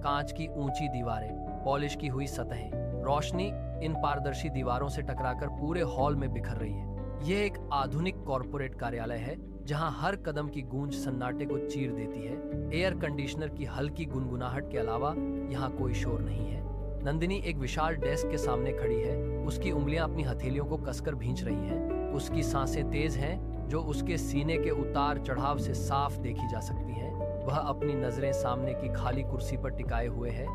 कांच की ऊंची दीवारें, पॉलिश की हुई सतहें, रोशनी इन पारदर्शी दीवारों से टकराकर पूरे हॉल में बिखर रही है। यह एक आधुनिक कॉरपोरेट कार्यालय है जहां हर कदम की गूंज सन्नाटे को चीर देती है। एयर कंडीशनर की हल्की गुनगुनाहट के अलावा यहाँ कोई शोर नहीं है। नंदिनी एक विशाल डेस्क के सामने खड़ी है। उसकी उंगलियां अपनी हथेलियों को कसकर भींच रही हैं। उसकी सांसें तेज हैं, जो उसके सीने के उतार चढ़ाव से साफ देखी जा सकती हैं। वह अपनी नजरें सामने की खाली कुर्सी पर टिकाए हुए है।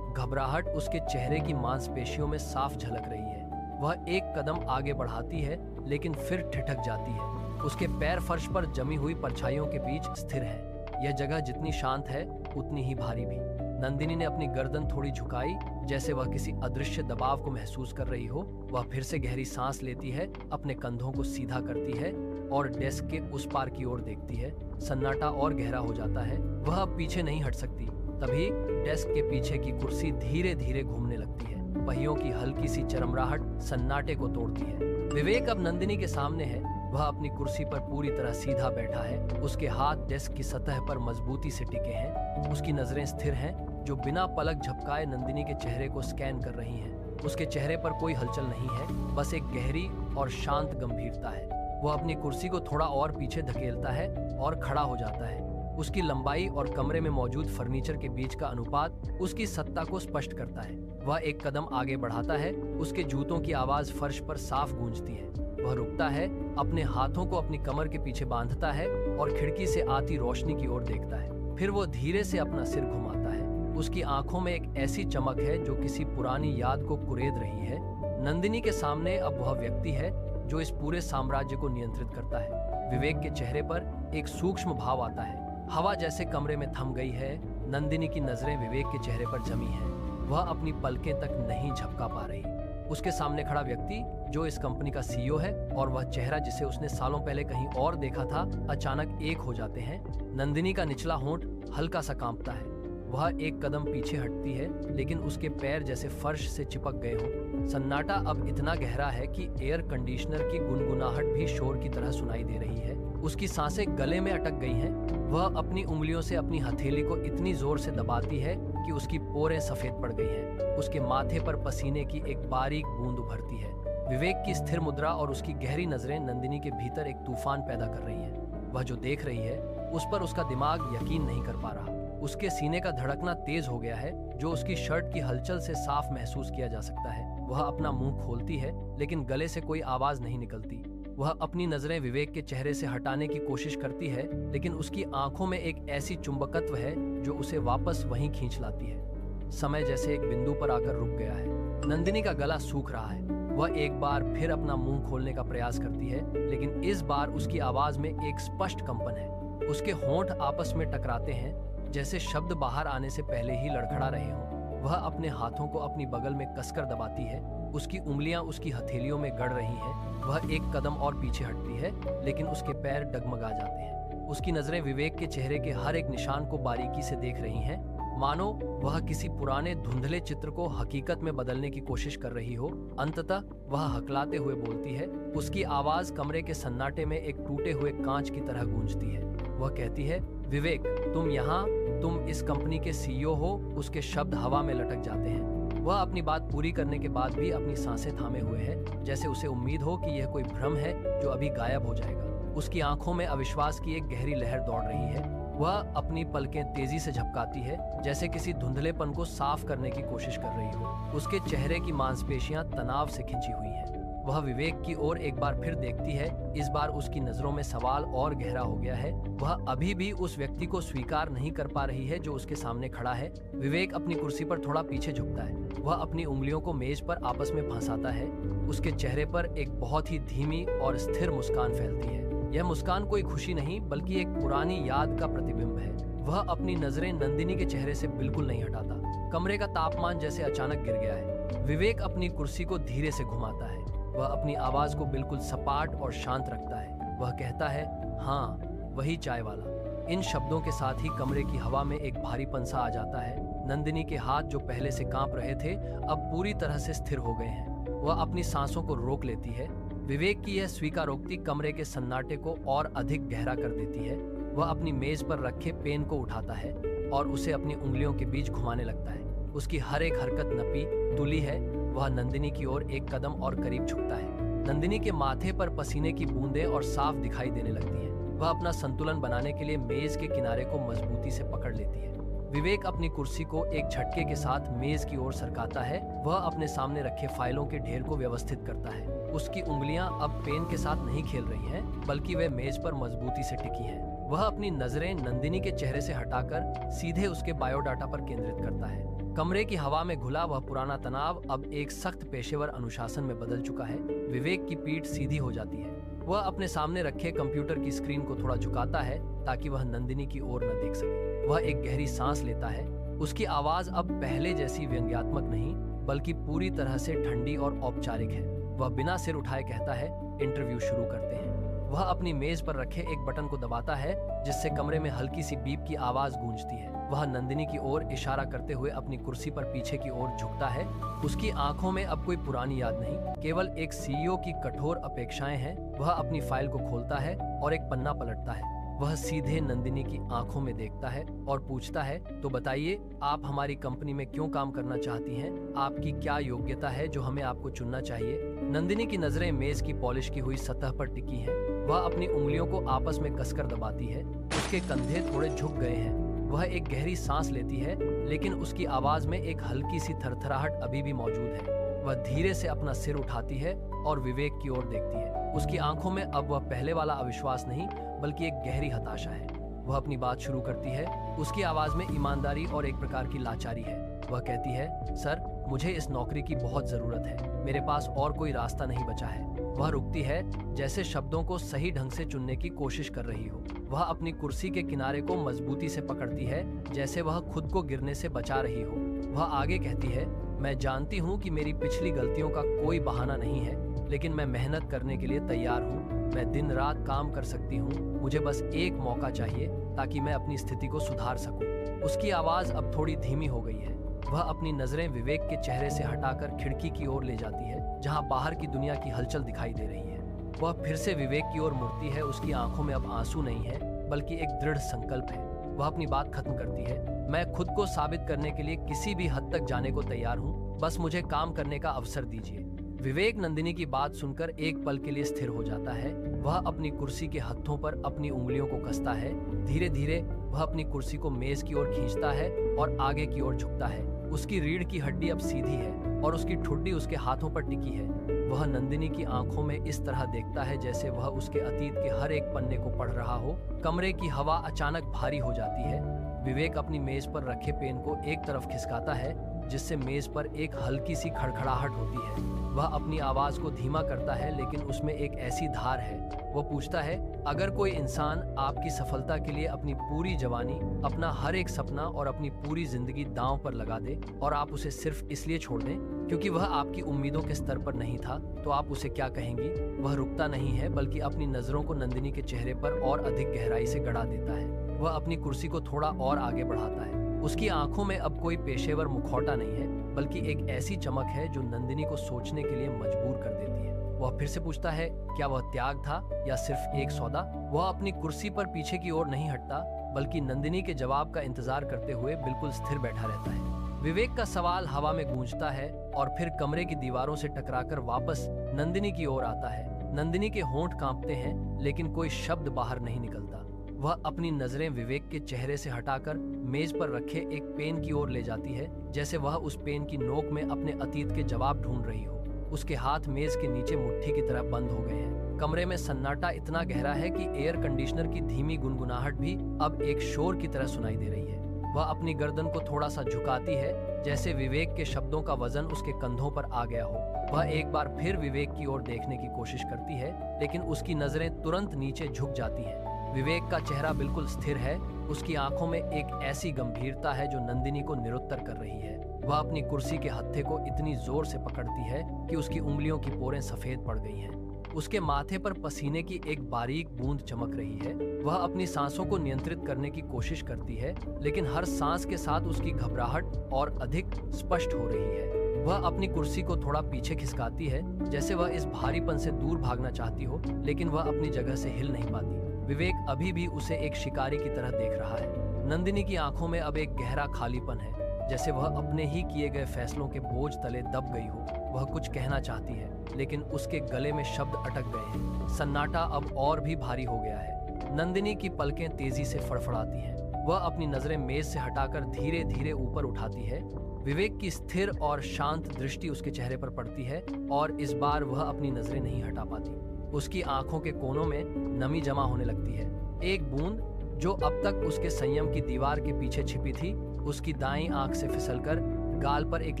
घबराहट उसके चेहरे की मांसपेशियों में साफ झलक रही है। वह एक कदम आगे बढ़ाती है, लेकिन फिर ठिठक जाती है। उसके पैर फर्श पर जमी हुई परछाइयों के बीच स्थिर है। यह जगह जितनी शांत है, उतनी ही भारी भी। नंदिनी ने अपनी गर्दन थोड़ी झुकाई, जैसे वह किसी अदृश्य दबाव को महसूस कर रही हो। वह फिर से गहरी सांस लेती है, अपने कंधों को सीधा करती है और डेस्क के उस पार की ओर देखती है। सन्नाटा और गहरा हो जाता है। वह अब पीछे नहीं हट सकती। तभी डेस्क के पीछे की कुर्सी धीरे धीरे घूमने लगती है। पहियों की हल्की सी चरमराहट सन्नाटे को तोड़ती है। विवेक अब नंदिनी के सामने है। वह अपनी कुर्सी पर पूरी तरह सीधा बैठा है। उसके हाथ डेस्क की सतह पर मजबूती से टिके हैं। उसकी नजरें स्थिर हैं, जो बिना पलक झपकाए नंदिनी के चेहरे को स्कैन कर रही हैं। उसके चेहरे पर कोई हलचल नहीं है, बस एक गहरी और शांत गंभीरता है। वह अपनी कुर्सी को थोड़ा और पीछे धकेलता है और खड़ा हो जाता है। उसकी लंबाई और कमरे में मौजूद फर्नीचर के बीच का अनुपात उसकी सत्ता को स्पष्ट करता है। वह एक कदम आगे बढ़ाता है। उसके जूतों की आवाज फर्श पर साफ गूंजती है। वह रुकता है, अपने हाथों को अपनी कमर के पीछे बांधता है और खिड़की से आती रोशनी की ओर देखता है। फिर वो धीरे से अपना सिर घुमाता है। उसकी आंखों में एक ऐसी चमक है जो किसी पुरानी याद को कुरेद रही है। नंदिनी के सामने अब वह व्यक्ति है जो इस पूरे साम्राज्य को नियंत्रित करता है। विवेक के चेहरे पर एक सूक्ष्म भाव आता है। हवा जैसे कमरे में थम गई है। नंदिनी की नजरें विवेक के चेहरे पर जमी हैं। वह अपनी पलकें तक नहीं झपका पा रही। उसके सामने खड़ा व्यक्ति जो इस कंपनी का सीईओ है और वह चेहरा जिसे उसने सालों पहले कहीं और देखा था, अचानक एक हो जाते हैं। नंदिनी का निचला होंठ हल्का सा कांपता है। वह एक कदम पीछे हटती है, लेकिन उसके पैर जैसे फर्श से चिपक गए हों। सन्नाटा अब इतना गहरा है कि एयर कंडीशनर की गुनगुनाहट भी शोर की तरह सुनाई दे रही है। उसकी सांसें गले में अटक गई हैं। वह अपनी उंगलियों से अपनी हथेली को इतनी जोर से दबाती है कि उसकी पोरें सफेद पड़ गई हैं। उसके माथे पर पसीने की एक बारीक बूंद उभरती है। विवेक की स्थिर मुद्रा और उसकी गहरी नजरें नंदिनी के भीतर एक तूफान पैदा कर रही हैं। वह जो देख रही है, उस पर उसका दिमाग यकीन नहीं कर पा रहा। उसके सीने का धड़कना तेज हो गया है, जो उसकी शर्ट की हलचल से साफ महसूस किया जा सकता है। वह अपना मुंह खोलती है, लेकिन गले से कोई आवाज नहीं निकलती। वह अपनी नजरें विवेक के चेहरे से हटाने की कोशिश करती है, लेकिन उसकी आंखों में एक ऐसी चुंबकत्व है जो उसे वापस वहीं खींच लाती है। समय जैसे एक बिंदु पर आकर रुक गया है। नंदिनी का गला सूख रहा है। वह एक बार फिर अपना मुंह खोलने का प्रयास करती है, लेकिन इस बार उसकी आवाज में एक स्पष्ट कंपन है। उसके होंठ आपस में टकराते हैं, जैसे शब्द बाहर आने से पहले ही लड़खड़ा रहे हों। वह अपने हाथों को अपनी बगल में कसकर दबाती है। उसकी उंगलियां उसकी हथेलियों में गड़ रही हैं। वह एक कदम और पीछे हटती है, लेकिन उसके पैर डगमगा जाते हैं। उसकी नजरें विवेक के चेहरे के हर एक निशान को बारीकी से देख रही हैं, मानो वह किसी पुराने धुंधले चित्र को हकीकत में बदलने की कोशिश कर रही हो। अंततः वह हकलाते हुए बोलती है। उसकी आवाज कमरे के सन्नाटे में एक टूटे हुए कांच की तरह गूंजती है। वह कहती है, विवेक, तुम यहाँ, तुम इस कंपनी के सीईओ हो। उसके शब्द हवा में लटक जाते हैं। वह अपनी बात पूरी करने के बाद भी अपनी सांसें थामे हुए है, जैसे उसे उम्मीद हो कि यह कोई भ्रम है जो अभी गायब हो जाएगा। उसकी आंखों में अविश्वास की एक गहरी लहर दौड़ रही है। वह अपनी पलकें तेजी से झपकाती है, जैसे किसी धुंधलेपन को साफ करने की कोशिश कर रही हो। उसके चेहरे की मांसपेशियां तनाव से खिंची हुई हैं। वह विवेक की ओर एक बार फिर देखती है। इस बार उसकी नजरों में सवाल और गहरा हो गया है। वह अभी भी उस व्यक्ति को स्वीकार नहीं कर पा रही है जो उसके सामने खड़ा है। विवेक अपनी कुर्सी पर थोड़ा पीछे झुकता है। वह अपनी उंगलियों को मेज पर आपस में फंसाता है। उसके चेहरे पर एक बहुत ही धीमी और स्थिर मुस्कान फैलती है। यह मुस्कान कोई खुशी नहीं, बल्कि एक पुरानी याद का प्रतिबिंब है। वह अपनी नजरें नंदिनी के चेहरे से बिल्कुल नहीं हटाता। कमरे का तापमान जैसे अचानक गिर गया है। विवेक अपनी कुर्सी को धीरे से घुमाता है। वह अपनी आवाज को बिल्कुल सपाट और शांत रखता है। वह कहता है, हाँ, वही चाय वाला। इन शब्दों के साथ ही कमरे की हवा में एक भारीपन सा आ जाता है। नंदिनी के हाथ जो पहले से कांप रहे थे, अब पूरी तरह से स्थिर हो गए हैं। वह अपनी सांसों को रोक लेती है। विवेक की यह स्वीकारोक्ति कमरे के सन्नाटे को और अधिक गहरा कर देती है। वह अपनी मेज पर रखे पेन को उठाता है और उसे अपनी उंगलियों के बीच घुमाने लगता है। उसकी हर एक हरकत नपी तुली है। वह नंदिनी की ओर एक कदम और करीब झुकता है। नंदिनी के माथे पर पसीने की बूंदें और साफ दिखाई देने लगती हैं। वह अपना संतुलन बनाने के लिए मेज के किनारे को मजबूती से पकड़ लेती है। विवेक अपनी कुर्सी को एक झटके के साथ मेज की ओर सरकाता है। वह अपने सामने रखे फाइलों के ढेर को व्यवस्थित करता है। उसकी उंगलियां अब पेन के साथ नहीं खेल रही हैं, बल्कि वे मेज पर मजबूती से टिकी हैं। वह अपनी नजरें नंदिनी के चेहरे से हटाकर सीधे उसके बायोडाटा पर केंद्रित करता है। कमरे की हवा में घुला वह पुराना तनाव अब एक सख्त पेशेवर अनुशासन में बदल चुका है। विवेक की पीठ सीधी हो जाती है। वह अपने सामने रखे कंप्यूटर की स्क्रीन को थोड़ा झुकाता है ताकि वह नंदिनी की ओर न देख सके। वह एक गहरी सांस लेता है। उसकी आवाज अब पहले जैसी व्यंग्यात्मक नहीं, बल्कि पूरी तरह से ठंडी और औपचारिक है। वह बिना सिर उठाए कहता है, इंटरव्यू शुरू करते हैं। वह अपनी मेज पर रखे एक बटन को दबाता है, जिससे कमरे में हल्की सी बीप की आवाज गूंजती है। वह नंदिनी की ओर इशारा करते हुए अपनी कुर्सी पर पीछे की ओर झुकता है। उसकी आंखों में अब कोई पुरानी याद नहीं, केवल एक सीईओ की कठोर अपेक्षाएं हैं। वह अपनी फाइल को खोलता है और एक पन्ना पलटता है। वह सीधे नंदिनी की आंखों में देखता है और पूछता है, तो बताइए, आप हमारी कंपनी में क्यों काम करना चाहती हैं? आपकी क्या योग्यता है जो हमें आपको चुनना चाहिए? नंदिनी की नजरें मेज की पॉलिश की हुई सतह पर टिकी हैं। वह अपनी उंगलियों को आपस में कसकर दबाती है। उसके कंधे थोड़े झुक गए हैं। वह एक गहरी सांस लेती है, लेकिन उसकी आवाज में एक हल्की सी थरथराहट अभी भी मौजूद है। वह धीरे से अपना सिर उठाती है और विवेक की ओर देखती है। उसकी आंखों में अब वह पहले वाला अविश्वास नहीं, बल्कि एक गहरी हताशा है। वह अपनी बात शुरू करती है। उसकी आवाज में ईमानदारी और एक प्रकार की लाचारी है। वह कहती है, सर, मुझे इस नौकरी की बहुत जरूरत है। मेरे पास और कोई रास्ता नहीं बचा है। वह रुकती है, जैसे शब्दों को सही ढंग से चुनने की कोशिश कर रही हो। वह अपनी कुर्सी के किनारे को मजबूती से पकड़ती है, जैसे वह खुद को गिरने से बचा रही हो। वह आगे कहती है, मैं जानती हूँ कि मेरी पिछली गलतियों का कोई बहाना नहीं है, लेकिन मैं मेहनत करने के लिए तैयार हूँ। मैं दिन रात काम कर सकती हूँ। मुझे बस एक मौका चाहिए ताकि मैं अपनी स्थिति को सुधार सकूं। उसकी आवाज अब थोड़ी धीमी हो गई है। वह अपनी नजरें विवेक के चेहरे से हटाकर खिड़की की ओर ले जाती है, जहाँ बाहर की दुनिया की हलचल दिखाई दे रही है। वह फिर से विवेक की ओर मुड़ती है। उसकी आंखों में अब आंसू नहीं है, बल्कि एक दृढ़ संकल्प है। वह अपनी बात खत्म करती है, मैं खुद को साबित करने के लिए किसी भी हद तक जाने को तैयार हूँ। बस मुझे काम करने का अवसर दीजिए। विवेक नंदिनी की बात सुनकर एक पल के लिए स्थिर हो जाता है। वह अपनी कुर्सी के हत्थों पर अपनी उंगलियों को कसता है। धीरे धीरे वह अपनी कुर्सी को मेज की ओर खींचता है और आगे की ओर झुकता है। उसकी रीढ़ की हड्डी अब सीधी है और उसकी ठुड्डी उसके हाथों पर टिकी है। वह नंदिनी की आंखों में इस तरह देखता है जैसे वह उसके अतीत के हर एक पन्ने को पढ़ रहा हो। कमरे की हवा अचानक भारी हो जाती है। विवेक अपनी मेज पर रखे पेन को एक तरफ खिसकाता है, जिससे मेज पर एक हल्की सी खड़खड़ाहट होती है। वह अपनी आवाज को धीमा करता है, लेकिन उसमें एक ऐसी धार है। वो पूछता है, अगर कोई इंसान आपकी सफलता के लिए अपनी पूरी जवानी, अपना हर एक सपना और अपनी पूरी जिंदगी दांव पर लगा दे और आप उसे सिर्फ इसलिए छोड़ दें क्योंकि वह आपकी उम्मीदों के स्तर पर नहीं था, तो आप उसे क्या कहेंगी? वह रुकता नहीं है, बल्कि अपनी नजरों को नंदिनी के चेहरे पर और अधिक गहराई से गड़ा देता है। वह अपनी कुर्सी को थोड़ा और आगे बढ़ाता है। उसकी आंखों में अब कोई पेशेवर मुखौटा नहीं है, बल्कि एक ऐसी चमक है जो नंदिनी को सोचने के लिए मजबूर कर देती है। वह फिर से पूछता है, क्या वह त्याग था या सिर्फ एक सौदा? वह अपनी कुर्सी पर पीछे की ओर नहीं हटता, बल्कि नंदिनी के जवाब का इंतजार करते हुए बिल्कुल स्थिर बैठा रहता है। विवेक का सवाल हवा में गूंजता है और फिर कमरे की दीवारों से टकराकर वापस नंदिनी की ओर आता है। नंदिनी के होंठ कांपते हैं, लेकिन कोई शब्द बाहर नहीं निकलता। वह अपनी नजरें विवेक के चेहरे से हटाकर मेज पर रखे एक पेन की ओर ले जाती है, जैसे वह उस पेन की नोक में अपने अतीत के जवाब ढूंढ रही हो। उसके हाथ मेज के नीचे मुट्ठी की तरह बंद हो गए हैं। कमरे में सन्नाटा इतना गहरा है कि एयर कंडीशनर की धीमी गुनगुनाहट भी अब एक शोर की तरह सुनाई दे रही है। वह अपनी गर्दन को थोड़ा सा झुकाती है, जैसे विवेक के शब्दों का वजन उसके कंधों पर आ गया हो। वह एक बार फिर विवेक की ओर देखने की कोशिश करती है, लेकिन उसकी नजरें तुरंत नीचे झुक जाती हैं। विवेक का चेहरा बिल्कुल स्थिर है। उसकी आंखों में एक ऐसी गंभीरता है जो नंदिनी को निरुत्तर कर रही है। वह अपनी कुर्सी के हत्थे को इतनी जोर से पकड़ती है कि उसकी उंगलियों की पोरें सफेद पड़ गई हैं। उसके माथे पर पसीने की एक बारीक बूंद चमक रही है। वह अपनी सांसों को नियंत्रित करने की कोशिश करती है, लेकिन हर सांस के साथ उसकी घबराहट और अधिक स्पष्ट हो रही है। वह अपनी कुर्सी को थोड़ा पीछे खिसकाती है, जैसे वह इस भारीपन से दूर भागना चाहती हो, लेकिन वह अपनी जगह से हिल नहीं पाती। विवेक अभी भी उसे एक शिकारी की तरह देख रहा है। नंदिनी की आंखों में अब एक गहरा खालीपन है, जैसे वह अपने ही किए गए फैसलों के बोझ तले दब गई हो। वह कुछ कहना चाहती है, लेकिन उसके गले में शब्द अटक गए हैं। सन्नाटा अब और भी भारी हो गया है। नंदिनी की पलकें तेजी से फड़फड़ाती हैं। वह अपनी नजरें मेज से हटाकर धीरे धीरे ऊपर उठाती है। विवेक की स्थिर और शांत दृष्टि उसके चेहरे पर पड़ती है और इस बार वह अपनी नजरें नहीं हटा पाती। उसकी आंखों के कोनों में नमी जमा होने लगती है। एक बूंद जो अब तक उसके संयम की दीवार के पीछे छिपी थी, उसकी दाईं आंख से फिसलकर गाल पर एक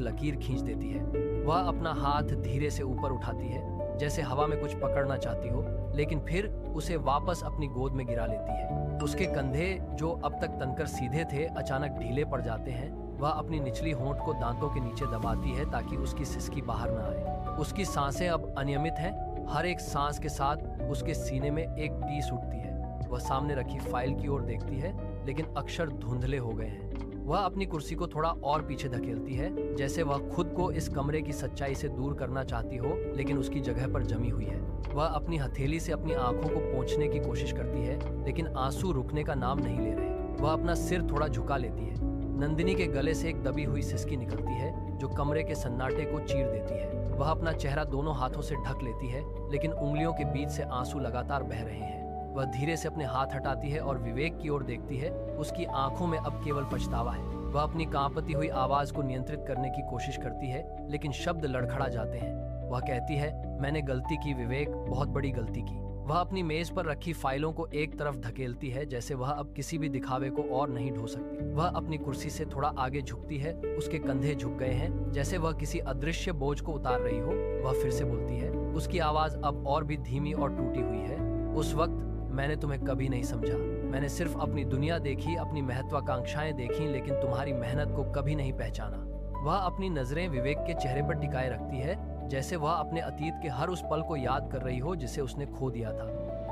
लकीर खींच देती है। वह अपना हाथ धीरे से ऊपर उठाती है, जैसे हवा में कुछ पकड़ना चाहती हो, लेकिन फिर उसे वापस अपनी गोद में गिरा लेती है। उसके कंधे जो अब तक तनकर सीधे थे, अचानक ढीले पड़ जाते हैं। वह अपनी निचली होंठ को दांतों के नीचे दबाती है ताकि उसकी सिसकी बाहर न आए। उसकी सांसें अब अनियमित हैं। हर एक सांस के साथ उसके सीने में एक टीस उठती है। वह सामने रखी फाइल की ओर देखती है, लेकिन अक्षर धुंधले हो गए हैं। वह अपनी कुर्सी को थोड़ा और पीछे धकेलती है, जैसे वह खुद को इस कमरे की सच्चाई से दूर करना चाहती हो, लेकिन उसकी जगह पर जमी हुई है। वह अपनी हथेली से अपनी आंखों को पोंछने की कोशिश करती है, लेकिन आंसू रुकने का नाम नहीं ले रहे। वह अपना सिर थोड़ा झुका लेती है। नंदिनी के गले से एक दबी हुई सिसकी निकलती है, जो कमरे के सन्नाटे को चीर देती है। वह अपना चेहरा दोनों हाथों से ढक लेती है, लेकिन उंगलियों के बीच से आंसू लगातार बह रहे हैं। वह धीरे से अपने हाथ हटाती है और विवेक की ओर देखती है। उसकी आंखों में अब केवल पछतावा है। वह अपनी कांपती हुई आवाज को नियंत्रित करने की कोशिश करती है, लेकिन शब्द लड़खड़ा जाते हैं। वह कहती है, मैंने गलती की विवेक, बहुत बड़ी गलती की। वह अपनी मेज पर रखी फाइलों को एक तरफ धकेलती है, जैसे वह अब किसी भी दिखावे को और नहीं ढो सकती। वह अपनी कुर्सी से थोड़ा आगे झुकती है। उसके कंधे झुक गए हैं, जैसे वह किसी अदृश्य बोझ को उतार रही हो। वह फिर से बोलती है। उसकी आवाज अब और भी धीमी और टूटी हुई है। उस वक्त मैंने तुम्हें कभी नहीं समझा। मैंने सिर्फ अपनी दुनिया देखी, अपनी महत्वाकांक्षाएं देखी, लेकिन तुम्हारी मेहनत को कभी नहीं पहचाना। वह अपनी नजरें विवेक के चेहरे पर टिकाए रखती है, जैसे वह अपने अतीत के हर उस पल को याद कर रही हो जिसे उसने खो दिया था।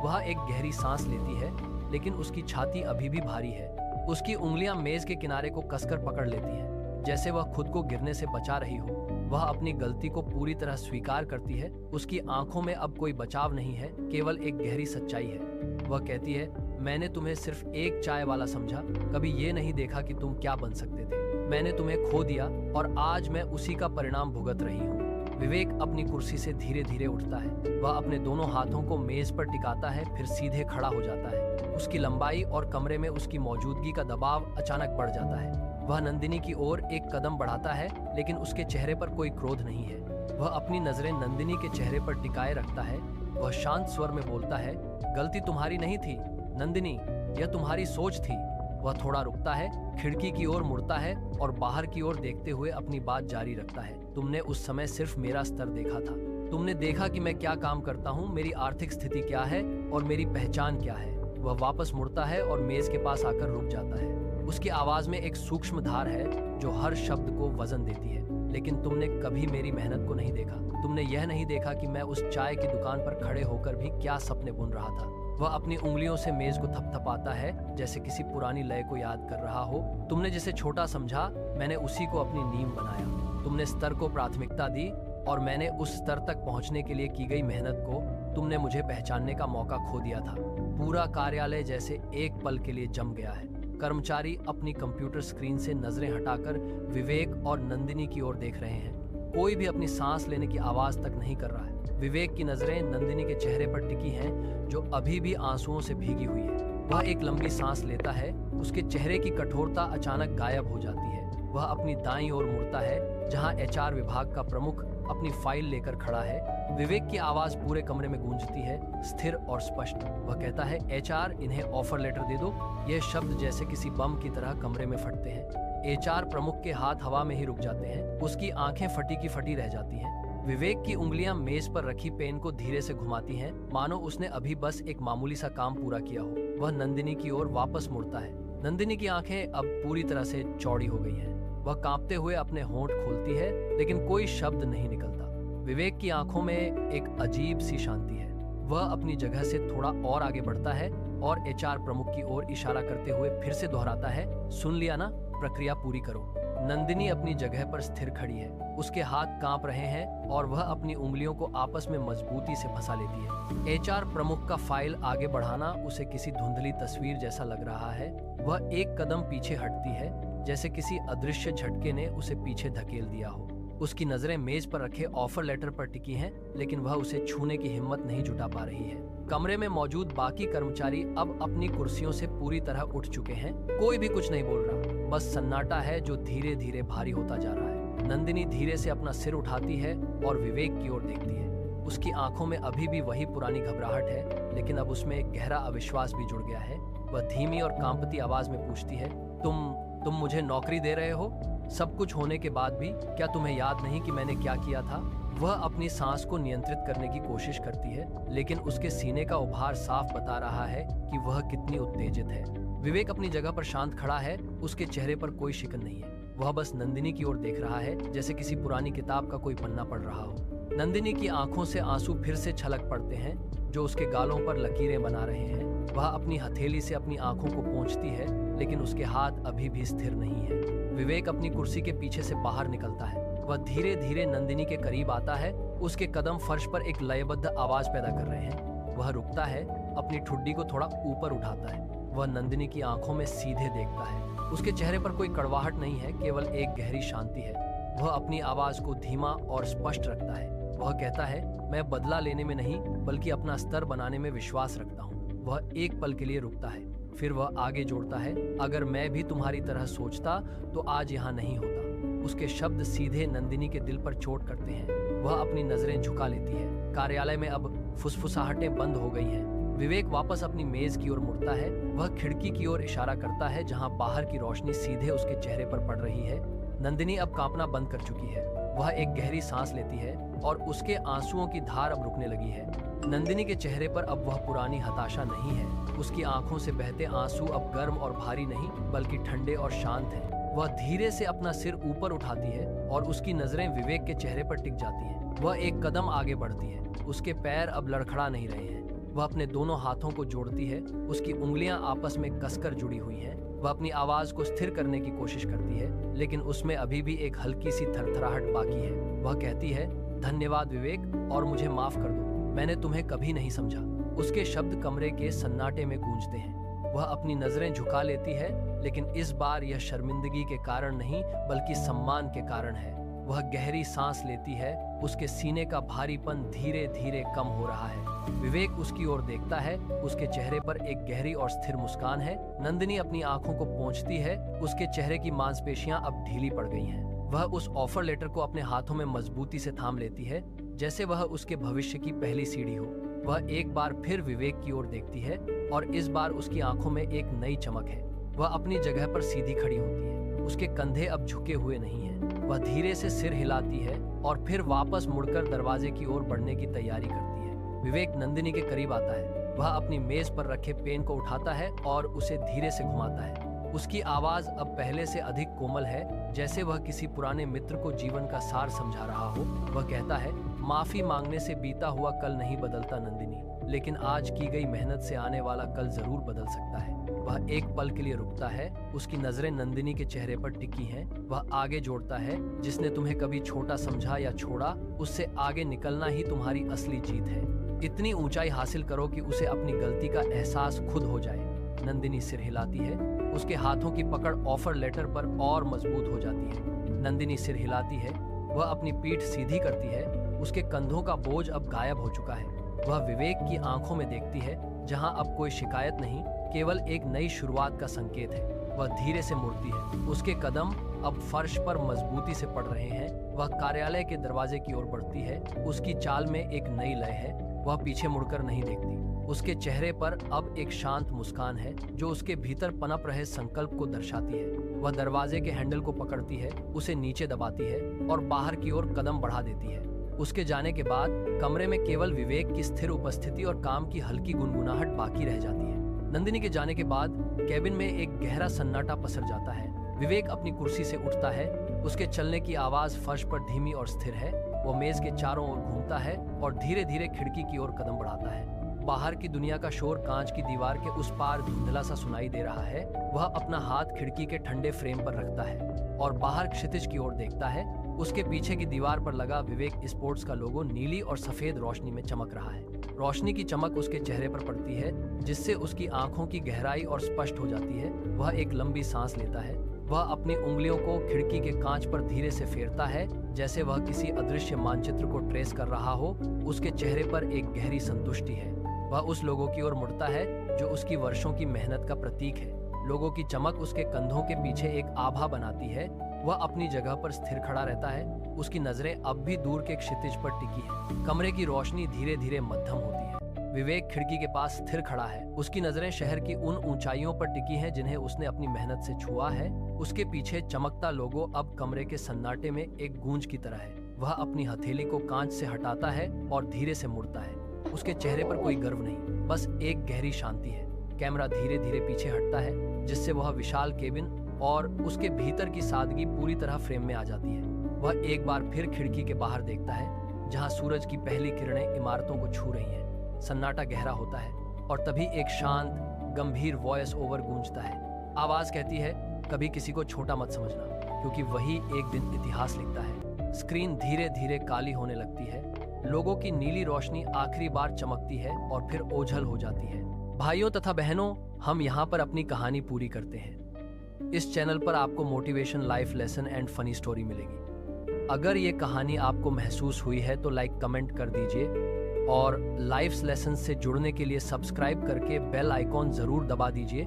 वह एक गहरी सांस लेती है, लेकिन उसकी छाती अभी भी भारी है। उसकी उंगलियां मेज के किनारे को कसकर पकड़ लेती हैं, जैसे वह खुद को गिरने से बचा रही हो। वह अपनी गलती को पूरी तरह स्वीकार करती है। उसकी आंखों में अब कोई बचाव नहीं है, केवल एक गहरी सच्चाई है। वह कहती है, मैंने तुम्हें सिर्फ एक चाय वाला समझा, कभी ये नहीं देखा कि तुम क्या बन सकते थे। मैंने तुम्हें खो दिया और आज मैं उसी का परिणाम भुगत रही हूँ। विवेक अपनी कुर्सी से धीरे धीरे उठता है। वह अपने दोनों हाथों को मेज पर टिकाता है, फिर सीधे खड़ा हो जाता है। उसकी लंबाई और कमरे में उसकी मौजूदगी का दबाव अचानक बढ़ जाता है। वह नंदिनी की ओर एक कदम बढ़ाता है, लेकिन उसके चेहरे पर कोई क्रोध नहीं है। वह अपनी नजरें नंदिनी के चेहरे पर टिकाए रखता है। वह शांत स्वर में बोलता है, गलती तुम्हारी नहीं थी नंदिनी, यह तुम्हारी सोच थी। वह थोड़ा रुकता है, खिड़की की ओर मुड़ता है और बाहर की ओर देखते हुए अपनी बात जारी रखता है। तुमने उस समय सिर्फ मेरा स्तर देखा था। तुमने देखा कि मैं क्या काम करता हूँ, मेरी आर्थिक स्थिति क्या है और मेरी पहचान क्या है। वह वापस मुड़ता है और मेज के पास आकर रुक जाता है। उसकी आवाज में एक सूक्ष्म धार है जो हर शब्द को वजन देती है। लेकिन तुमने कभी मेरी मेहनत को नहीं देखा। तुमने यह नहीं देखा कि मैं उस चाय की दुकान पर खड़े होकर भी क्या सपने बुन रहा था। वह अपनी उंगलियों से मेज को थपथपाता है, जैसे किसी पुरानी लय को याद कर रहा हो। तुमने जिसे छोटा समझा, मैंने उसी को अपनी नींव बनाया। तुमने स्तर को प्राथमिकता दी और मैंने उस स्तर तक पहुंचने के लिए की गई मेहनत को, तुमने मुझे पहचानने का मौका खो दिया था। पूरा कार्यालय जैसे एक पल के लिए जम गया है। कर्मचारी अपनी कंप्यूटर स्क्रीन से नजरें हटाकर विवेक और नंदिनी की ओर देख रहे हैं। कोई भी अपनी सांस लेने की आवाज तक नहीं कर रहा है। विवेक की नजरें नंदिनी के चेहरे पर टिकी हैं, जो अभी भी आंसुओं से भीगी हुई है। वह एक लंबी सांस लेता है। उसके चेहरे की कठोरता अचानक गायब हो जाती है। वह अपनी दाईं ओर मुड़ता है, जहां एचआर विभाग का प्रमुख अपनी फाइल लेकर खड़ा है। विवेक की आवाज पूरे कमरे में गूंजती है, स्थिर और स्पष्ट। वह कहता है, एचआर, इन्हें ऑफर लेटर दे दो। यह शब्द जैसे किसी बम की तरह कमरे में फटते हैं। एचआर प्रमुख के हाथ हवा में ही रुक जाते हैं। उसकी आंखें फटी की फटी रह जाती हैं। विवेक की उंगलियां मेज पर रखी पेन को धीरे से घुमाती हैं, मानो उसने अभी बस एक मामूली सा काम पूरा किया हो। वह नंदिनी की ओर वापस मुड़ता है। नंदिनी की आंखें अब पूरी तरह से चौड़ी हो गई हैं। वह कांपते हुए अपने होंठ खोलती है, लेकिन कोई शब्द नहीं निकलता। विवेक की आंखों में एक अजीब सी शांति है। वह अपनी जगह से थोड़ा और आगे बढ़ता है और एचआर प्रमुख की ओर इशारा करते हुए फिर से दोहराता है, सुन लिया ना, प्रक्रिया पूरी करो। नंदिनी अपनी जगह पर स्थिर खड़ी है। उसके हाथ कांप रहे हैं और वह अपनी उंगलियों को आपस में मजबूती से फंसा लेती है। एचआर प्रमुख का फाइल आगे बढ़ाना उसे किसी धुंधली तस्वीर जैसा लग रहा है। वह एक कदम पीछे हटती है, जैसे किसी अदृश्य झटके ने उसे पीछे धकेल दिया हो। उसकी नजरें मेज पर रखे ऑफर लेटर पर टिकी हैं, लेकिन वह उसे छूने की हिम्मत नहीं जुटा पा रही है। कमरे में मौजूद बाकी कर्मचारी अब अपनी कुर्सियों से पूरी तरह उठ चुके हैं। कोई भी कुछ नहीं बोल रहा, बस सन्नाटा है जो धीरे धीरे भारी होता जा रहा है। नंदिनी धीरे से अपना सिर उठाती है और विवेक की ओर देखती है। उसकी आंखों में अभी भी वही पुरानी घबराहट है, लेकिन अब उसमें एक गहरा अविश्वास भी जुड़ गया है। वह धीमी और कांपती आवाज में पूछती है, तुम मुझे नौकरी दे रहे हो? सब कुछ होने के बाद भी क्या तुम्हें याद नहीं कि मैंने क्या किया था? वह अपनी सांस को नियंत्रित करने की कोशिश करती है, लेकिन उसके सीने का उभार साफ बता रहा है कि वह कितनी उत्तेजित है। विवेक अपनी जगह पर शांत खड़ा है, उसके चेहरे पर कोई शिकन नहीं है। वह बस नंदिनी की ओर देख रहा है, जैसे किसी पुरानी किताब का कोई पन्ना पढ़ रहा हो। नंदिनी की आंखों से आंसू फिर से छलक पड़ते हैं, जो उसके गालों पर लकीरें बना रहे हैं। वह अपनी हथेली से अपनी आंखों को पोंछती है, लेकिन उसके हाथ अभी भी स्थिर नहीं है। विवेक अपनी कुर्सी के पीछे से बाहर निकलता है। वह धीरे धीरे नंदिनी के करीब आता है। उसके कदम फर्श पर एक लयबद्ध आवाज पैदा कर रहे हैं। वह रुकता है, अपनी ठुड्डी को थोड़ा ऊपर उठाता है। वह नंदिनी की आंखों में सीधे देखता है। उसके चेहरे पर कोई कड़वाहट नहीं है, केवल एक गहरी शांति है। वह अपनी आवाज को धीमा और स्पष्ट रखता है। वह कहता है, मैं बदला लेने में नहीं, बल्कि अपना स्तर बनाने में विश्वास रखता हूँ। वह एक पल के लिए रुकता है, फिर वह आगे जोड़ता है, अगर मैं भी तुम्हारी तरह सोचता तो आज यहाँ नहीं होता। उसके शब्द सीधे नंदिनी के दिल पर चोट करते हैं। वह अपनी नजरें झुका लेती है। कार्यालय में अब फुसफुसाहटें बंद हो गई हैं। विवेक वापस अपनी मेज की ओर मुड़ता है। वह खिड़की की ओर इशारा करता है, जहां बाहर की रोशनी सीधे उसके चेहरे पर पड़ रही है। नंदिनी अब कांपना बंद कर चुकी है। वह एक गहरी सांस लेती है और उसके आंसुओं की धार अब रुकने लगी है। नंदिनी के चेहरे पर अब वह पुरानी हताशा नहीं है। उसकी आंखों से बहते आंसू अब गर्म और भारी नहीं, बल्कि ठंडे और शांत हैं। वह धीरे से अपना सिर ऊपर उठाती है और उसकी नजरें विवेक के चेहरे पर टिक जाती हैं। वह एक कदम आगे बढ़ती है। उसके पैर अब लड़खड़ा नहीं रहे हैं। वह अपने दोनों हाथों को जोड़ती है। उसकी उंगलियां आपस में कसकर जुड़ी हुई हैं। वह अपनी आवाज को स्थिर करने की कोशिश करती है, लेकिन उसमें अभी भी एक हल्की सी थरथराहट बाकी है। वह कहती है, धन्यवाद विवेक, और मुझे माफ कर दो, मैंने तुम्हें कभी नहीं समझा। उसके शब्द कमरे के सन्नाटे में गूंजते हैं। वह अपनी नजरें झुका लेती है, लेकिन इस बार यह शर्मिंदगी के कारण नहीं, बल्कि सम्मान के कारण है। वह गहरी सांस लेती है। उसके सीने का भारीपन धीरे धीरे कम हो रहा है। विवेक उसकी ओर देखता है। उसके चेहरे पर एक गहरी और स्थिर मुस्कान है। नंदिनी अपनी आंखों को पोंछती है। उसके चेहरे की मांसपेशियां अब ढीली पड़ गई हैं। वह उस ऑफर लेटर को अपने हाथों में मजबूती से थाम लेती है, जैसे वह उसके भविष्य की पहली सीढ़ी हो। वह एक बार फिर विवेक की ओर देखती है और इस बार उसकी आंखों में एक नई चमक है। वह अपनी जगह पर सीधी खड़ी होती है। उसके कंधे अब झुके हुए नहीं हैं। वह धीरे से सिर हिलाती है और फिर वापस मुड़कर दरवाजे की ओर बढ़ने की तैयारी करती है। विवेक नंदिनी के करीब आता है। वह अपनी मेज पर रखे पेन को उठाता है और उसे धीरे से घुमाता है। उसकी आवाज अब पहले से अधिक कोमल है, जैसे वह किसी पुराने मित्र को जीवन का सार समझा रहा हो। वह कहता है, माफी मांगने से बीता हुआ कल नहीं बदलता नंदिनी, लेकिन आज की गई मेहनत से आने वाला कल जरूर बदल सकता है। वह एक पल के लिए रुकता है। उसकी नजरें नंदिनी के चेहरे पर टिकी हैं। वह आगे जोड़ता है, जिसने तुम्हें कभी छोटा समझा या छोड़ा, उससे आगे निकलना ही तुम्हारी असली जीत है। इतनी ऊंचाई हासिल करो कि उसे अपनी गलती का एहसास खुद हो जाए। नंदिनी सिर हिलाती है। उसके हाथों की पकड़ ऑफर लेटर पर और मजबूत हो जाती है। नंदिनी सिर हिलाती है। वह अपनी पीठ सीधी करती है। उसके कंधों का बोझ अब गायब हो चुका है। वह विवेक की आंखों में देखती है, जहां अब कोई शिकायत नहीं, केवल एक नई शुरुआत का संकेत है। वह धीरे से मुड़ती है। उसके कदम अब फर्श पर मजबूती से पड़ रहे हैं। वह कार्यालय के दरवाजे की ओर बढ़ती है। उसकी चाल में एक नई लय है। वह पीछे मुड़कर नहीं देखती। उसके चेहरे पर अब एक शांत मुस्कान है, जो उसके भीतर पनप रहे संकल्प को दर्शाती है। वह दरवाजे के हैंडल को पकड़ती है, उसे नीचे दबाती है और बाहर की ओर कदम बढ़ा देती है। उसके जाने के बाद कमरे में केवल विवेक की स्थिर उपस्थिति और काम की हल्की गुनगुनाहट बाकी रह जाती है। नंदिनी के जाने के बाद कैबिन में एक गहरा सन्नाटा पसर जाता है। विवेक अपनी कुर्सी से उठता है। उसके चलने की आवाज फर्श पर धीमी और स्थिर है। वो मेज के चारों ओर घूमता है और धीरे धीरे खिड़की की ओर कदम बढ़ाता है। बाहर की दुनिया का शोर कांच की दीवार के उस पार धुंधला सा सुनाई दे रहा है। वह अपना हाथ खिड़की के ठंडे फ्रेम पर रखता है और बाहर क्षितिज की ओर देखता है। उसके पीछे की दीवार पर लगा विवेक स्पोर्ट्स का लोगो नीली और सफेद रोशनी में चमक रहा है। रोशनी की चमक उसके चेहरे पर पड़ती है, जिससे उसकी आंखों की गहराई और स्पष्ट हो जाती है। वह एक लंबी सांस लेता है। वह अपनी उंगलियों को खिड़की के कांच पर धीरे से फेरता है, जैसे वह किसी अदृश्य मानचित्र को ट्रेस कर रहा हो। उसके चेहरे पर एक गहरी संतुष्टि है। वह उस लोगों की ओर मुड़ता है जो उसकी वर्षों की मेहनत का प्रतीक है। लोगों की चमक उसके कंधों के पीछे एक आभा बनाती है। वह अपनी जगह पर स्थिर खड़ा रहता है। उसकी नजरें अब भी दूर के क्षितिज पर टिकी हैं। कमरे की रोशनी धीरे धीरे मध्यम होती है। विवेक खिड़की के पास स्थिर खड़ा है। उसकी नजरें शहर की उन ऊंचाइयों पर टिकी हैं जिन्हें उसने अपनी मेहनत से छुआ है। उसके पीछे चमकता लोगो अब कमरे के सन्नाटे में एक गूंज की तरह है। वह अपनी हथेली को कांच से हटाता है और धीरे से मुड़ता है। उसके चेहरे पर कोई गर्व नहीं, बस एक गहरी शांति है। कैमरा धीरे धीरे पीछे हटता है, जिससे वह विशाल केबिन और उसके भीतर की सादगी पूरी तरह फ्रेम में आ जाती है। वह एक बार फिर खिड़की के बाहर देखता है, जहां सूरज की पहली किरणें इमारतों को छू रही हैं। सन्नाटा गहरा होता है और तभी एक शांत, गंभीर वॉइस ओवर गूंजता है। आवाज कहती है, कभी किसी को छोटा मत समझना, क्योंकि वही एक दिन इतिहास लिखता है। स्क्रीन धीरे धीरे काली होने लगती है। लोगों की नीली रोशनी आखिरी बार चमकती है और फिर ओझल हो जाती है। भाइयों तथा बहनों, हम यहाँ पर अपनी कहानी पूरी करते हैं। इस चैनल पर आपको motivation, life lesson and funny story मिलेगी। अगर ये कहानी आपको महसूस हुई है तो लाइक कमेंट कर दीजिए और लाइफ लेसन से जुड़ने के लिए सब्सक्राइब करके बेल आइकॉन जरूर दबा दीजिए,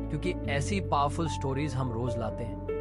क्योंकि ऐसी पावरफुल स्टोरीज हम रोज लाते हैं।